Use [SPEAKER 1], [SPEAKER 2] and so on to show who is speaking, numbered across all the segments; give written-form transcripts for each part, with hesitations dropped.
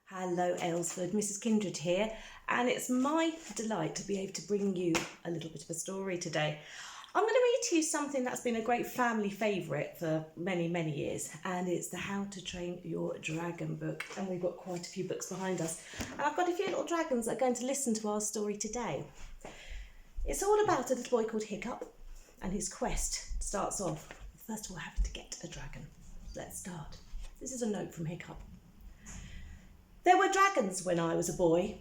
[SPEAKER 1] Hello Aylesford, Mrs Kindred here, and it's my delight to be able to bring you a little bit of a story today. I'm going to read to you something that's been a great family favourite for many, many years, and it's the How to Train Your Dragon book, and we've got quite a few books behind us, and I've got a few little dragons that are going to listen to our story today. It's all about a little boy called Hiccup, and his quest starts off with first of all having to get a dragon. Let's start. This is a note from Hiccup. There were dragons when I was a boy.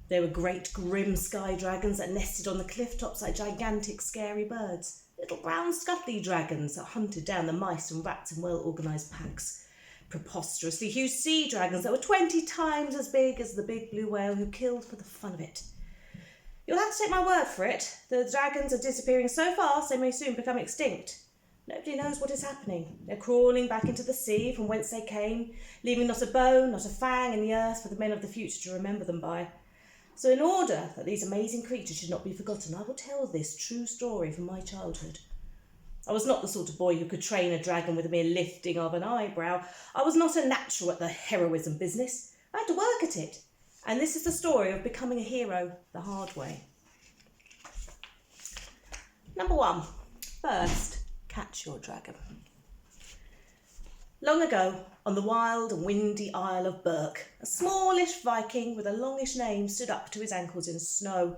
[SPEAKER 1] They were great grim sky dragons that nested on the cliff tops like gigantic scary birds. Little brown scuttly dragons that hunted down the mice and rats in well-organised packs. Preposterously huge sea dragons that were 20 times as big as the big blue whale who killed for the fun of it. You'll have to take my word for it. The dragons are disappearing so fast they may soon become extinct. Nobody knows what is happening. They're crawling back into the sea from whence they came, leaving not a bone, not a fang in the earth for the men of the future to remember them by. So in order that these amazing creatures should not be forgotten, I will tell this true story from my childhood. I was not the sort of boy who could train a dragon with a mere lifting of an eyebrow. I was not a natural at the heroism business. I had to work at it. And this is the story of becoming a hero the hard way. Number 1. First, catch your dragon. Long ago, on the wild and windy Isle of Berk, a smallish Viking with a longish name stood up to his ankles in snow.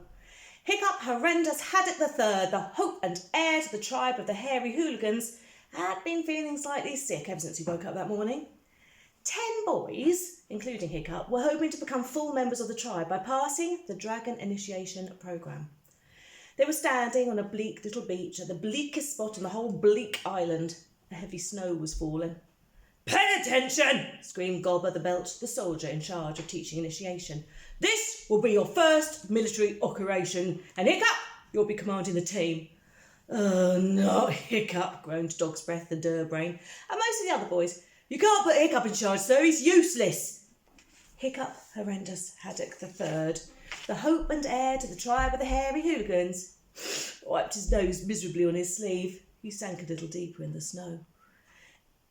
[SPEAKER 1] Hiccup Horrendous Haddock III, the hope and heir to the tribe of the hairy hooligans, had been feeling slightly sick ever since he woke up that morning. 10 boys, including Hiccup, were hoping to become full members of the tribe by passing the dragon initiation programme. They were standing on a bleak little beach at the bleakest spot on the whole bleak island. A heavy snow was falling. "Pay attention!" screamed Gobber the Belch, the soldier in charge of teaching initiation. "This will be your first military operation, and Hiccup, you'll be commanding the team." "Oh, not Hiccup," groaned Dog's Breath and Durbrain, and most of the other boys. "You can't put Hiccup in charge, sir, he's useless." Hiccup Horrendous Haddock III, the hope and heir to the tribe of the hairy hooligans, wiped his nose miserably on his sleeve. He sank a little deeper in the snow.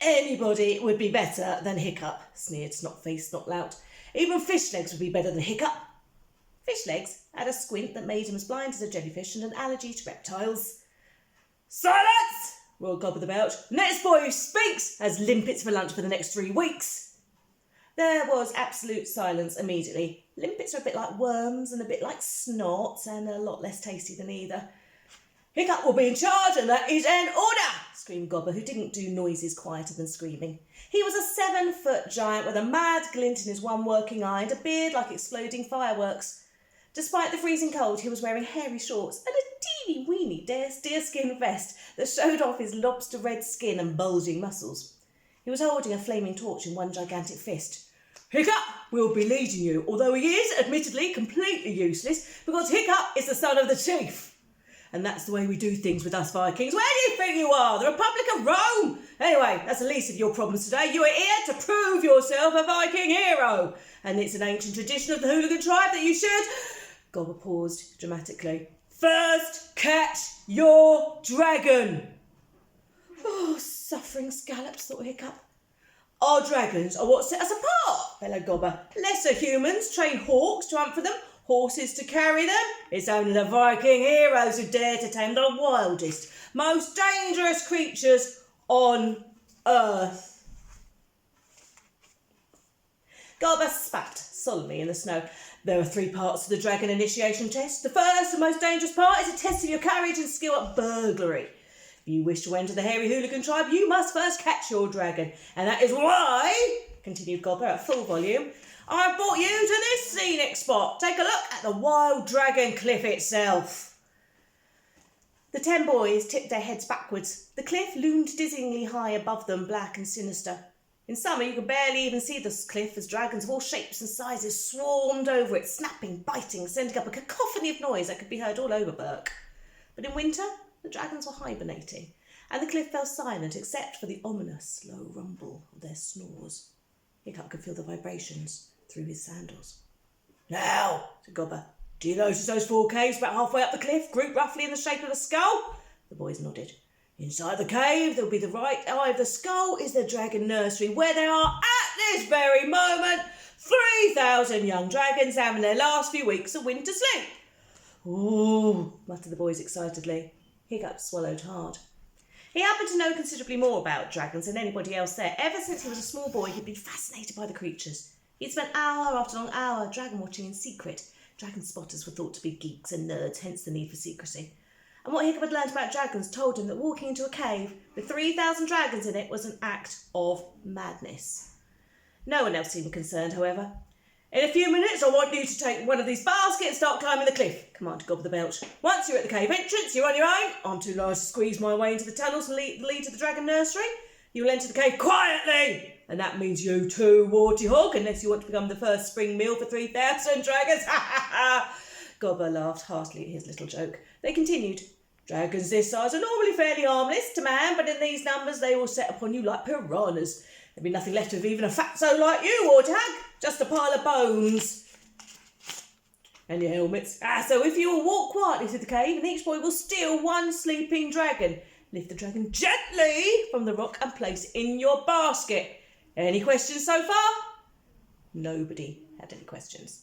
[SPEAKER 1] "Anybody would be better than Hiccup," sneered Snot-Faced Snot-Lout. "Even Fishlegs would be better than Hiccup." Fishlegs had a squint that made him as blind as a jellyfish and an allergy to reptiles. "Silence!" roared Gobber the Belch. "The next boy who speaks has limpets for lunch for the next 3 weeks." There was absolute silence immediately. Limpets are a bit like worms and a bit like snots and a lot less tasty than either. "Hiccup will be in charge and that is an order!" screamed Gobber, who didn't do noises quieter than screaming. He was a 7-foot giant with a mad glint in his one working eye and a beard like exploding fireworks. Despite the freezing cold, he was wearing hairy shorts and a teeny-weeny deerskin vest that showed off his lobster-red skin and bulging muscles. He was holding a flaming torch in one gigantic fist. "Hiccup will be leading you, although he is admittedly completely useless because Hiccup is the son of the chief. And that's the way we do things with us Vikings. Where do you think you are? The Republic of Rome? Anyway, that's the least of your problems today. You are here to prove yourself a Viking hero. And it's an ancient tradition of the hooligan tribe that you should..." Gobber paused dramatically. "First, catch your dragon." "Oh, suffering scallops," thought Hiccup. "Our dragons are what set us apart," bellowed Gobber. "Lesser humans train hawks to hunt for them, horses to carry them. It's only the Viking heroes who dare to tame the wildest, most dangerous creatures on earth." Gobber spat solemnly in the snow. "There are 3 parts to the dragon initiation test. The first and most dangerous part is a test of your courage and skill at burglary. If you wish to enter the hairy hooligan tribe, you must first catch your dragon. And that is why," continued Gobber at full volume, "I've brought you to this scenic spot. Take a look at the wild dragon cliff itself." The 10 boys tipped their heads backwards. The cliff loomed dizzyingly high above them, black and sinister. In summer, you could barely even see this cliff as dragons of all shapes and sizes swarmed over it, snapping, biting, sending up a cacophony of noise that could be heard all over Berk. But in winter, the dragons were hibernating, and the cliff fell silent except for the ominous, slow rumble of their snores. Hiccup could feel the vibrations through his sandals. "Now," said Gobber, "do you notice those 4 caves about halfway up the cliff, grouped roughly in the shape of a skull?" The boys nodded. "Inside the cave, there'll be the right eye of the skull is the dragon nursery, where there are, at this very moment, 3 3,000 young dragons having their last few weeks of winter sleep. Ooh, muttered the boys excitedly. Hiccup swallowed hard. He happened to know considerably more about dragons than anybody else there. Ever since he was a small boy, he'd been fascinated by the creatures. He'd spent hour after long hour dragon watching in secret. Dragon spotters were thought to be geeks and nerds, hence the need for secrecy. And what Hiccup had learned about dragons told him that walking into a cave with 3,000 dragons in it was an act of madness. No one else seemed concerned, however. In a few minutes, I want you to take one of these baskets and start climbing the cliff, commanded Gob the Belch. Once you're at the cave entrance, you're on your own. I'm too large to squeeze my way into the tunnels and lead to the dragon nursery. You will enter the cave quietly, and that means you too, Warty Hog, unless you want to become the first spring meal for 3,000 dragons. Ha ha ha! Gobber laughed heartily at his little joke. They continued. Dragons this size are normally fairly harmless to man, but in these numbers they will set upon you like piranhas. There'll be nothing left of even a fatso like you, Warthog. Just a pile of bones. And your helmets. So if you will walk quietly to the cave, and each boy will steal one sleeping dragon. Lift the dragon gently from the rock and place it in your basket. Any questions so far? Nobody had any questions.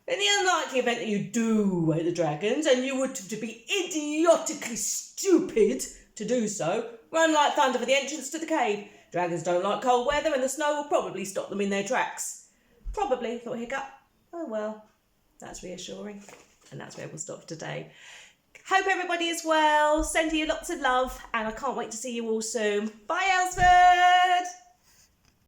[SPEAKER 1] In the unlikely event that you do wake the dragons, and you were to be idiotically stupid to do so, run like thunder for the entrance to the cave. Dragons don't like cold weather, and the snow will probably stop them in their tracks. Probably, thought Hiccup. Oh well, that's reassuring. And that's where we'll stop today. Hope everybody is well. Sending you lots of love, and I can't wait to see you all soon. Bye, Aylesford!